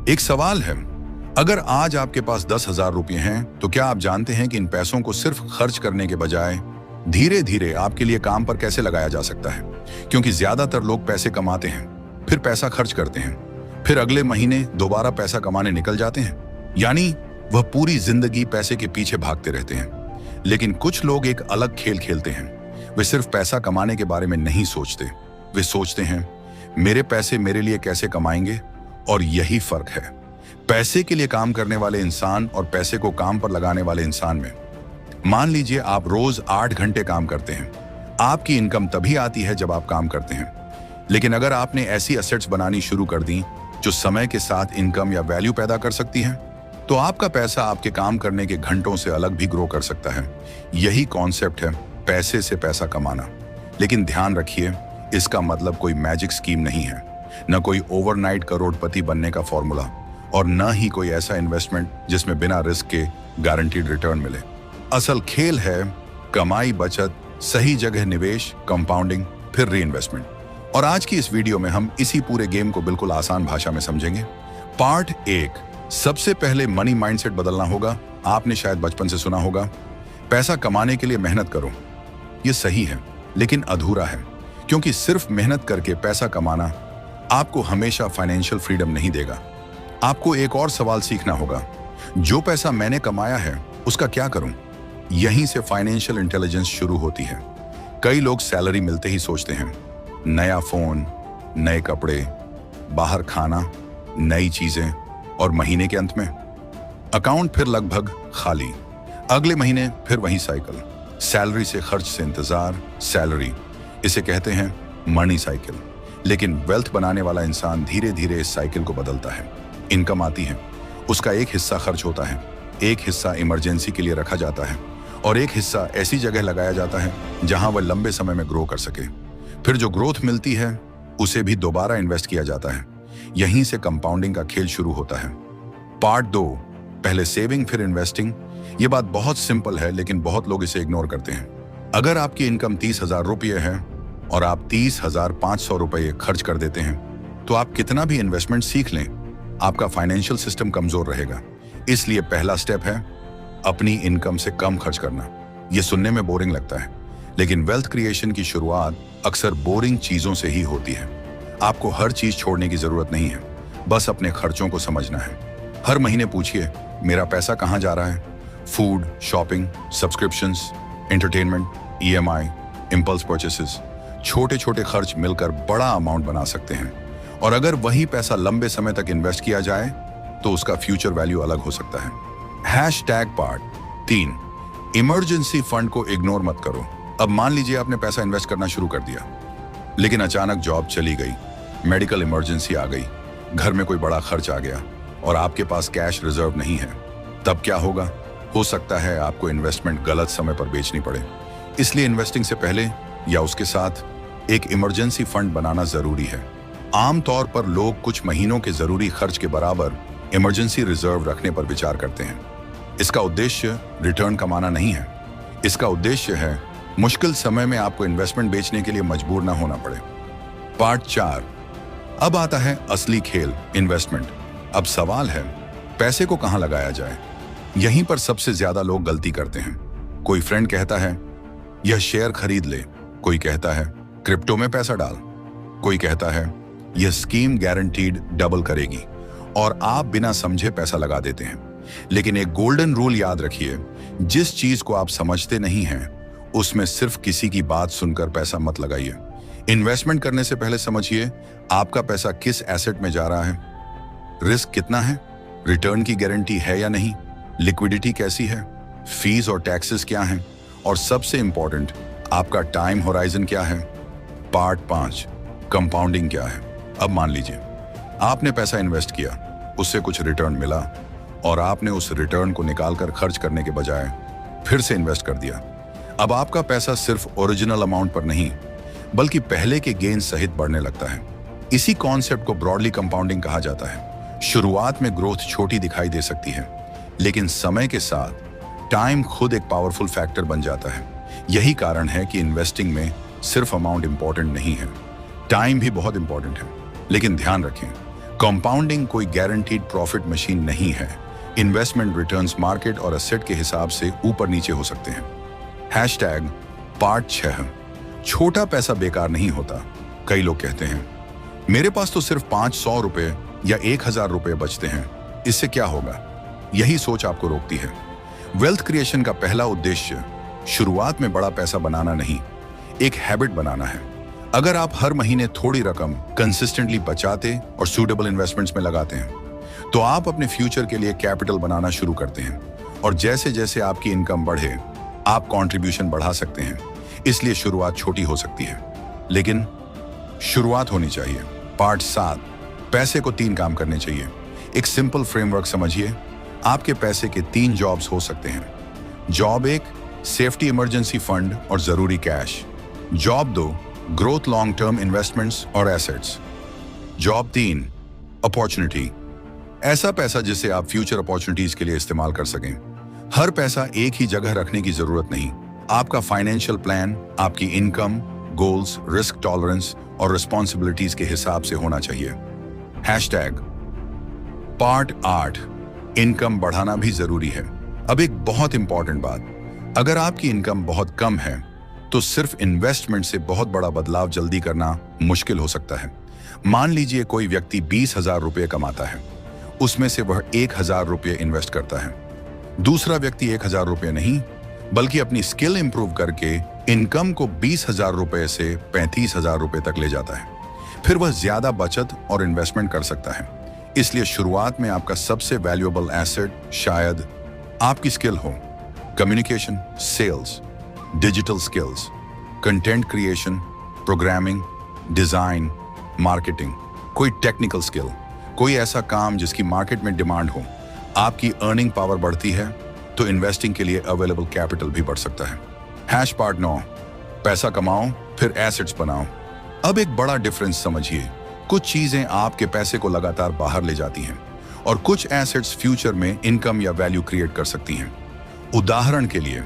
एक सवाल है, अगर आज आपके पास 10,000 रुपये हैं तो क्या आप जानते हैं कि इन पैसों को सिर्फ खर्च करने के बजाय धीरे धीरे आपके लिए काम पर कैसे लगाया जा सकता है? क्योंकि ज्यादातर लोग पैसे कमाते हैं, फिर पैसा खर्च करते हैं, फिर अगले महीने दोबारा पैसा कमाने निकल जाते हैं, यानी वह पूरी जिंदगी पैसे के पीछे भागते रहते हैं। लेकिन कुछ लोग एक अलग खेल खेलते हैं। वे सिर्फ पैसा कमाने के बारे में नहीं सोचते, वे सोचते हैं मेरे पैसे मेरे लिए कैसे कमाएंगे। और यही फर्क है पैसे के लिए काम करने वाले इंसान और पैसे को काम पर लगाने वाले इंसान में। मान लीजिए आप रोज 8 घंटे काम करते हैं। आपकी इनकम तभी आती है जब आप काम करते हैं। लेकिन अगर आपने ऐसी एसेट्स बनानी शुरू कर दी जो समय के साथ इनकम या वैल्यू पैदा कर सकती हैं, तो आपका पैसा आपके काम करने के घंटों से अलग भी ग्रो कर सकता है। यही कॉन्सेप्ट है पैसे से पैसा कमाना। लेकिन ध्यान रखिए, इसका मतलब कोई मैजिक स्कीम नहीं है, न कोई ओवरनाइट करोड़पति बनने का फॉर्मूला, और न ही कोई ऐसा इन्वेस्टमेंट जिसमें बिना रिस्क के गारंटीड रिटर्न मिले। असल खेल है कमाई, बचत, सही जगह निवेश, कंपाउंडिंग, फिर रीइन्वेस्टमेंट। और आज की इस वीडियो में हम इसी पूरे गेम को बिल्कुल आसान भाषा में समझेंगे। पार्ट 1, सबसे पहले मनी माइंडसेट बदलना होगा। आपने शायद बचपन से सुना होगा, पैसा कमाने के लिए मेहनत करो। ये सही है, लेकिन अधूरा है, क्योंकि सिर्फ मेहनत करके पैसा कमाना आपको हमेशा फाइनेंशियल फ्रीडम नहीं देगा। आपको एक और सवाल सीखना होगा, जो पैसा मैंने कमाया है उसका क्या करूं? यहीं से फाइनेंशियल इंटेलिजेंस शुरू होती है। कई लोग सैलरी मिलते ही सोचते हैं नया फोन, नए कपड़े, बाहर खाना, नई चीजें, और महीने के अंत में अकाउंट फिर लगभग खाली। अगले महीने फिर वही साइकिल, सैलरी से खर्च से इंतजार, सैलरी, इसे कहते हैं मनी साइकिल। लेकिन वेल्थ बनाने वाला इंसान धीरे धीरे इस साइकिल को बदलता है। इनकम आती है, उसका एक हिस्सा खर्च होता है, एक हिस्सा इमरजेंसी के लिए रखा जाता है, और एक हिस्सा ऐसी जगह लगाया जाता है जहां वह लंबे समय में ग्रो कर सके। फिर जो ग्रोथ मिलती है उसे भी दोबारा इन्वेस्ट किया जाता है। यहीं से कंपाउंडिंग का खेल शुरू होता है। पार्ट 2, पहले सेविंग फिर इन्वेस्टिंग। ये बात बहुत सिंपल है, लेकिन बहुत लोग इसे इग्नोर करते हैं। अगर आपकी इनकम 30,000 रुपये है और आप 30,500 रुपये खर्च कर देते हैं, तो आप कितना भी इन्वेस्टमेंट सीख लें, आपका फाइनेंशियल सिस्टम कमजोर रहेगा। इसलिए पहला स्टेप है अपनी इनकम से कम खर्च करना। यह सुनने में बोरिंग लगता है, लेकिन वेल्थ क्रिएशन की शुरुआत अक्सर बोरिंग चीजों से ही होती है। आपको हर चीज छोड़ने की जरूरत नहीं है, बस अपने खर्चों को समझना है। हर महीने पूछिए, मेरा पैसा कहां जा रहा है? Food, shopping, subscriptions, entertainment, EMI, impulse purchases. छोटे छोटे खर्च मिलकर बड़ा अमाउंट बना सकते हैं। और अगर वही पैसा लंबे समय तक इन्वेस्ट किया जाए तो उसका फ्यूचर वैल्यू अलग हो सकता है। पार्ट 3, इमरजेंसी फंड को इग्नोर मत करो। अब मान लीजिए आपने पैसा इन्वेस्ट करना शुरू कर दिया, लेकिन अचानक जॉब चली गई, मेडिकल इमरजेंसी आ गई, घर में कोई बड़ा खर्च आ गया और आपके पास कैश रिजर्व नहीं है। तब क्या होगा? हो सकता है आपको इन्वेस्टमेंट गलत समय पर बेचनी पड़े। इसलिए इन्वेस्टिंग से पहले या उसके साथ एक इमरजेंसी फंड बनाना जरूरी है। आमतौर पर लोग कुछ महीनों के जरूरी खर्च के बराबर इमरजेंसी रिजर्व रखने पर विचार करते हैं। इसका उद्देश्य रिटर्न कमाना नहीं है, इसका उद्देश्य है मुश्किल समय में आपको इन्वेस्टमेंट बेचने के लिए मजबूर ना होना पड़े। पार्ट 4, अब आता है असली खेल, इन्वेस्टमेंट। अब सवाल है पैसे को कहां लगाया जाए। यहीं पर सबसे ज्यादा लोग गलती करते हैं। कोई फ्रेंड कहता है यह शेयर खरीद ले, कोई कहता है क्रिप्टो में पैसा डाल, कोई कहता है यह स्कीम गारंटीड डबल करेगी, और आप बिना समझे पैसा लगा देते हैं। लेकिन एक गोल्डन रूल याद रखिए, जिस चीज को आप समझते नहीं हैं उसमें सिर्फ किसी की बात सुनकर पैसा मत लगाइए। इन्वेस्टमेंट करने से पहले समझिए आपका पैसा किस एसेट में जा रहा है, रिस्क कितना है, रिटर्न की गारंटी है या नहीं, लिक्विडिटी कैसी है, फीस और टैक्सेस क्या हैं, और सबसे इंपॉर्टेंट आपका टाइम होराइजन क्या है। पार्ट 5, कंपाउंडिंग क्या है। अब मान लीजिए आपने पैसा इन्वेस्ट किया, उससे कुछ रिटर्न मिला, और आपने उस रिटर्न को निकालकर खर्च करने के बजाय फिर से इन्वेस्ट कर दिया। अब आपका पैसा सिर्फ ओरिजिनल अमाउंट पर नहीं, बल्कि पहले के गेन सहित बढ़ने लगता है। इसी कॉन्सेप्ट को ब्रॉडली कंपाउंडिंग कहा जाता है। शुरुआत में ग्रोथ छोटी दिखाई दे सकती है, लेकिन समय के साथ टाइम खुद एक पावरफुल फैक्टर बन जाता है। यही कारण है कि इन्वेस्टिंग में सिर्फ अमाउंट इंपॉर्टेंट नहीं है, टाइम भी बहुत इंपॉर्टेंट है। लेकिन ध्यान रखें, कंपाउंडिंग कोई गारंटीड प्रॉफिट मशीन नहीं है। इन्वेस्टमेंट रिटर्न्स मार्केट और एसेट के हिसाब से ऊपर नीचे हो सकते हैं। Hashtag part 6। छोटा पैसा बेकार नहीं होता। कई लोग कहते हैं मेरे पास तो सिर्फ 500 रुपए या 1000 रुपए बचते हैं, इससे क्या होगा। यही सोच आपको रोकती है। वेल्थ क्रिएशन का पहला उद्देश्य शुरुआत में बड़ा पैसा बनाना नहीं, एक हैबिट बनाना है। अगर आप हर महीने थोड़ी रकम कंसिस्टेंटली बचाते और सूटेबल इन्वेस्टमेंट्स में लगाते हैं तो आप अपने फ्यूचर के लिए कैपिटल बनाना शुरू करते हैं, और जैसे जैसे आपकी इनकम बढ़े आप कंट्रीब्यूशन बढ़ा सकते हैं। इसलिए शुरुआत छोटी हो सकती है, लेकिन शुरुआत होनी चाहिए। पार्ट 7। पैसे को 3 काम करने चाहिए। एक सिंपल फ्रेमवर्क समझिए। आपके पैसे के 3 जॉब्स हो सकते हैं। जॉब 1 सेफ्टी इमरजेंसी फंड और जरूरी cash. Job 2 growth long term investments और एसेट्स। जॉब 3 अपॉर्चुनिटी, ऐसा पैसा जिसे आप फ्यूचर अपॉर्चुनिटीज के लिए इस्तेमाल कर सकें। हर पैसा एक ही जगह रखने की जरूरत नहीं। आपका फाइनेंशियल प्लान आपकी इनकम, गोल्स, रिस्क टॉलरेंस और रिस्पॉन्सिबिलिटीज के हिसाब से होना चाहिए। Hashtag part 8। इनकम बढ़ाना भी जरूरी है। अब एक बहुत इंपॉर्टेंट बात, अगर आपकी इनकम बहुत कम है तो सिर्फ इन्वेस्टमेंट से बहुत बड़ा बदलाव जल्दी करना मुश्किल हो सकता है। मान लीजिए कोई व्यक्ति 20,000 रुपये कमाता है, उसमें से वह 1,000 रुपये इन्वेस्ट करता है। दूसरा व्यक्ति 1,000 रुपये नहीं बल्कि अपनी स्किल इंप्रूव करके इनकम को 20,000 रुपये से 35,000 रुपये तक ले जाता है। फिर वह ज्यादा बचत और इन्वेस्टमेंट कर सकता है। इसलिए शुरुआत में आपका सबसे वैल्यूएबल एसेट शायद आपकी स्किल हो। Communication, sales, digital skills, content creation, programming, design, marketing, कोई टेक्निकल स्किल, कोई ऐसा काम जिसकी मार्केट में डिमांड हो। आपकी अर्निंग पावर बढ़ती है तो इन्वेस्टिंग के लिए अवेलेबल कैपिटल भी बढ़ सकता है। Hash part 9। पैसा कमाओ फिर एसेट्स बनाओ। अब एक बड़ा डिफरेंस समझिए। कुछ चीजें आपके पैसे को लगातार बाहर ले जाती हैं और कुछ एसेट्स फ्यूचर में इनकम या वैल्यू क्रिएट कर सकती हैं। उदाहरण के लिए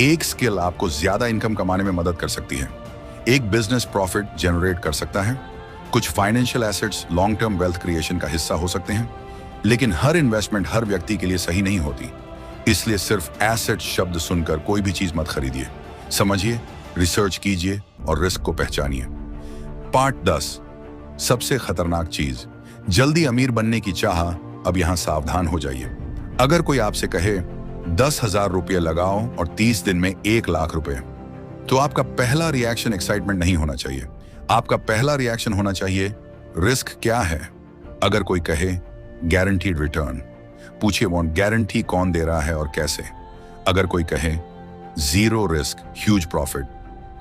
एक स्किल आपको ज्यादा इनकम कमाने में मदद कर सकती है। एक बिजनेस प्रॉफिट जनरेट कर सकता है। कुछ financial assets long term wealth creation का हिस्सा हो सकते हैं। लेकिन हर इन्वेस्टमेंट हर व्यक्ति के लिए सही नहीं होती। इसलिए सिर्फ एसेट शब्द सुनकर कोई भी चीज मत खरीदिए। समझिए, रिसर्च कीजिए और रिस्क को पहचानिए। पार्ट 10। सबसे खतरनाक चीज, जल्दी अमीर बनने की चाह। अब यहां सावधान हो जाइए। अगर कोई आपसे कहे 10,000 रुपये लगाओ और 30 दिन में 1,00,000 रुपए, तो आपका पहला रिएक्शन एक्साइटमेंट नहीं होना चाहिए। आपका पहला रिएक्शन होना चाहिए रिस्क क्या है। अगर कोई कहे गारंटीड रिटर्न, पूछिए वो गारंटी कौन दे रहा है और कैसे। अगर कोई कहे जीरो रिस्क ह्यूज प्रॉफिट,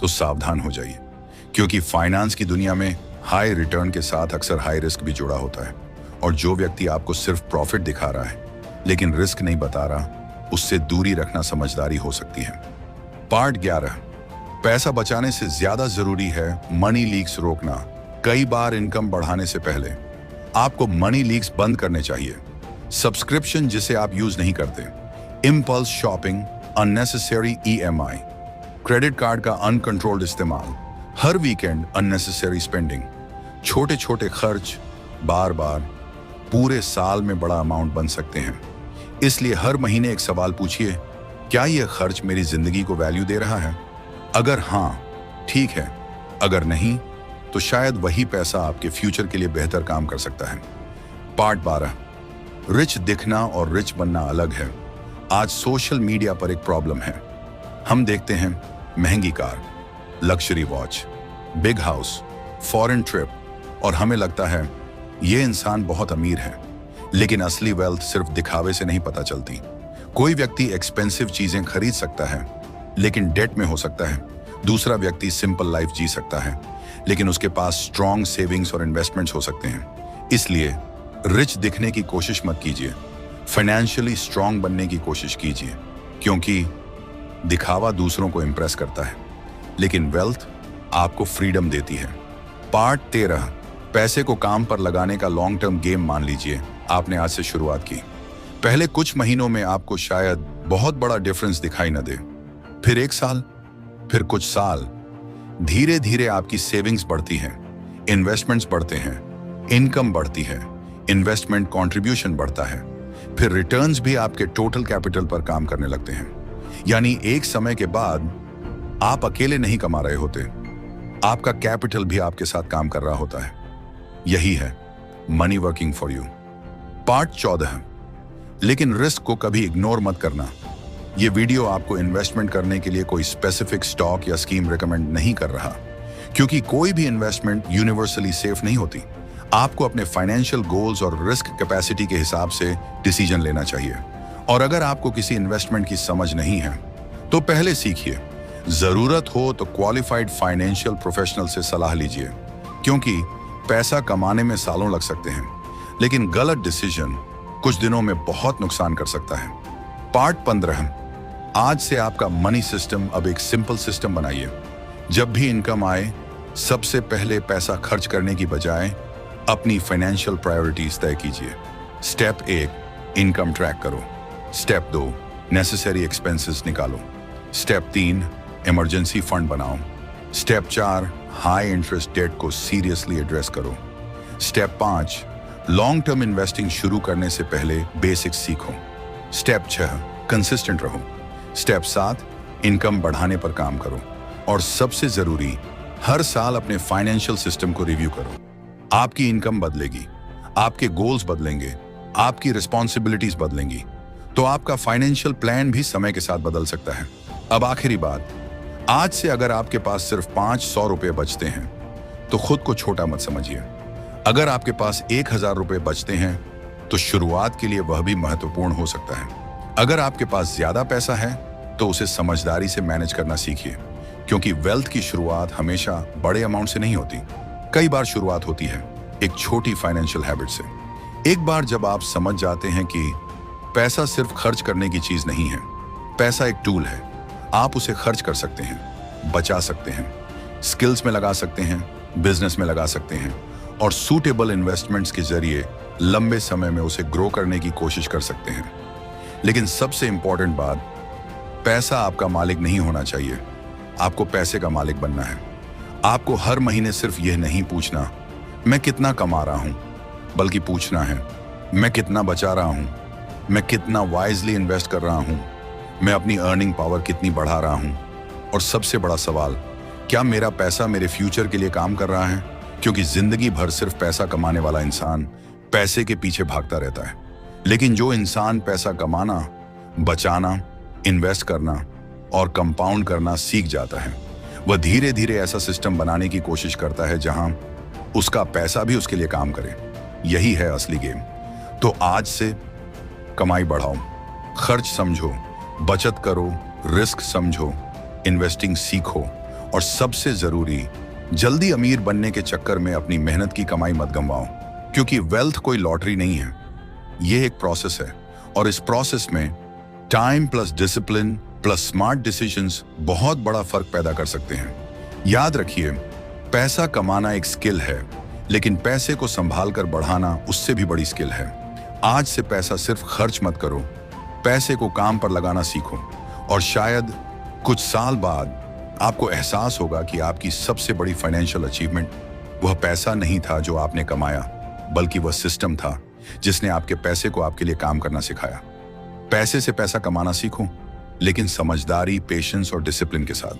तो सावधान हो जाइए, क्योंकि फाइनेंस की दुनिया में हाई रिटर्न के साथ अक्सर हाई रिस्क भी जुड़ा होता है। और जो व्यक्ति आपको सिर्फ प्रॉफिट दिखा रहा है लेकिन रिस्क नहीं बता रहा, उससे दूरी रखना समझदारी हो सकती है। पार्ट 11। पैसा बचाने से ज्यादा जरूरी है मनी लीक्स रोकना। कई बार इनकम बढ़ाने से पहले आपको मनी लीक्स बंद करने चाहिए। सब्सक्रिप्शन जिसे आप यूज नहीं करते, impulse shopping, unnecessary EMI, credit card का अनकंट्रोल्ड इस्तेमाल, हर वीकेंड अननेसेसरी स्पेंडिंग, छोटे छोटे खर्च बार बार पूरे साल में बड़ा अमाउंट बन सकते हैं। इसलिए हर महीने एक सवाल पूछिए, क्या यह खर्च मेरी जिंदगी को वैल्यू दे रहा है? अगर हाँ, ठीक है। अगर नहीं, तो शायद वही पैसा आपके फ्यूचर के लिए बेहतर काम कर सकता है। पार्ट 12। रिच दिखना और रिच बनना अलग है। आज सोशल मीडिया पर एक प्रॉब्लम है। हम देखते हैं महंगी car, luxury watch, big house, foreign trip, और हमें लगता है ये इंसान बहुत अमीर है। लेकिन असली वेल्थ सिर्फ दिखावे से नहीं पता चलती। कोई व्यक्ति एक्सपेंसिव चीजें खरीद सकता है लेकिन डेट में हो सकता है। दूसरा व्यक्ति सिंपल लाइफ जी सकता है लेकिन उसके पास स्ट्रॉन्ग सेविंग्स और इन्वेस्टमेंट्स हो सकते हैं। इसलिए रिच दिखने की कोशिश मत कीजिए, फाइनेंशियली स्ट्रॉन्ग बनने की कोशिश कीजिए, क्योंकि दिखावा दूसरों को इंप्रेस करता है लेकिन वेल्थ आपको फ्रीडम देती है। पार्ट 13। पैसे को काम पर लगाने का लॉन्ग टर्म गेम मान लीजिए आपने आज से शुरुआत की। पहले कुछ महीनों में आपको शायद बहुत बड़ा डिफरेंस दिखाई न दे, फिर 1 साल, फिर कुछ साल, धीरे धीरे आपकी सेविंग्स बढ़ती हैं, इन्वेस्टमेंट्स बढ़ते हैं, इनकम बढ़ती है, इन्वेस्टमेंट कंट्रीब्यूशन बढ़ता है, फिर रिटर्न्स भी आपके टोटल कैपिटल पर काम करने लगते हैं। यानी एक समय के बाद आप अकेले नहीं कमा रहे होते, आपका कैपिटल भी आपके साथ काम कर रहा होता है। यही है money working for you. Part 14। लेकिन रिस्क को कभी इग्नोर मत करना। यह वीडियो आपको इन्वेस्टमेंट करने के लिए कोई स्पेसिफिक स्टॉक या स्कीम रिकमेंड नहीं कर रहा, क्योंकि कोई भी इन्वेस्टमेंट यूनिवर्सली सेफ नहीं होती। आपको अपने फाइनेंशियल गोल्स और रिस्क कैपेसिटी के हिसाब से डिसीजन लेना चाहिए। और अगर आपको किसी इन्वेस्टमेंट की समझ नहीं है तो पहले सीखिए। जरूरत हो तो क्वालिफाइड फाइनेंशियल प्रोफेशनल से सलाह लीजिए, क्योंकि पैसा कमाने में सालों लग सकते हैं, लेकिन गलत डिसीजन कुछ दिनों में बहुत नुकसान कर सकता है। पार्ट 15। आज से आपका मनी सिस्टम अब एक सिंपल सिस्टम बनाइए। जब भी इनकम आए, सबसे पहले पैसा खर्च करने की बजाय अपनी फाइनेंशियल प्रायोरिटीज तय कीजिए। स्टेप 1, इनकम ट्रैक करो। स्टेप 2, नेसेसरी एक्सपेंसेस निकालो। स्टेप 3, इमरजेंसी फंड बनाओ। स्टेप 4, हाई इंटरेस्ट डेट को सीरियसली एड्रेस करो। स्टेप 5, लॉन्ग टर्म इन्वेस्टिंग शुरू करने से पहले बेसिक्स सीखो। स्टेप 6, कंसिस्टेंट रहो। स्टेप 7, इनकम बढ़ाने पर काम करो। और सबसे जरूरी, हर साल अपने फाइनेंशियल सिस्टम को रिव्यू करो। आपकी इनकम बदलेगी, आपके गोल्स बदलेंगे, आपकी रिस्पॉन्सिबिलिटीज बदलेंगी, तो आपका फाइनेंशियल प्लान भी समय के साथ बदल सकता है। अब आखिरी बात, आज से अगर आपके पास सिर्फ 500 रुपए बचते हैं तो खुद को छोटा मत समझिए। अगर आपके पास 1000 रुपए बचते हैं तो शुरुआत के लिए वह भी महत्वपूर्ण हो सकता है। अगर आपके पास ज्यादा पैसा है तो उसे समझदारी से मैनेज करना सीखिए, क्योंकि वेल्थ की शुरुआत हमेशा बड़े अमाउंट से नहीं होती। कई बार शुरुआत होती है एक छोटी फाइनेंशियल हैबिट से। एक बार जब आप समझ जाते हैं कि पैसा सिर्फ खर्च करने की चीज नहीं है, पैसा एक टूल है। आप उसे खर्च कर सकते हैं, बचा सकते हैं, स्किल्स में लगा सकते हैं, बिजनेस में लगा सकते हैं, और सूटेबल इन्वेस्टमेंट्स के जरिए लंबे समय में उसे ग्रो करने की कोशिश कर सकते हैं। लेकिन सबसे इंपॉर्टेंट बात, पैसा आपका मालिक नहीं होना चाहिए, आपको पैसे का मालिक बनना है। आपको हर महीने सिर्फ यह नहीं पूछना मैं कितना कमा रहा हूं, बल्कि पूछना है मैं कितना बचा रहा हूं, मैं कितना वाइजली इन्वेस्ट कर रहा हूं, मैं अपनी अर्निंग पावर कितनी बढ़ा रहा हूं, और सबसे बड़ा सवाल, क्या मेरा पैसा मेरे फ्यूचर के लिए काम कर रहा है? क्योंकि जिंदगी भर सिर्फ पैसा कमाने वाला इंसान पैसे के पीछे भागता रहता है, लेकिन जो इंसान पैसा कमाना, बचाना, इन्वेस्ट करना और कंपाउंड करना सीख जाता है, वह धीरे धीरे ऐसा सिस्टम बनाने की कोशिश करता है जहां उसका पैसा भी उसके लिए काम करे। यही है असली गेम। तो आज से कमाई बढ़ाओ, खर्च समझो, बचत करो, रिस्क समझो, इन्वेस्टिंग सीखो, और सबसे जरूरी, जल्दी अमीर बनने के चक्कर में अपनी मेहनत की कमाई मत गंवाओ, क्योंकि वेल्थ कोई लॉटरी नहीं है, यह एक प्रोसेस है। और इस प्रोसेस में time plus discipline plus smart decisions बहुत बड़ा फर्क पैदा कर सकते हैं। याद रखिए, पैसा कमाना एक स्किल है, लेकिन पैसे को संभाल कर बढ़ाना उससे भी बड़ी स्किल है। आज से पैसा सिर्फ खर्च मत करो, पैसे को काम पर लगाना सीखो, और शायद कुछ साल बाद आपको एहसास होगा कि आपकी सबसे बड़ी फाइनेंशियल अचीवमेंट वह पैसा नहीं था जो आपने कमाया, बल्कि वह सिस्टम था जिसने आपके पैसे को आपके लिए काम करना सिखाया। पैसे से पैसा कमाना सीखो, लेकिन समझदारी, पेशेंस और डिसिप्लिन के साथ।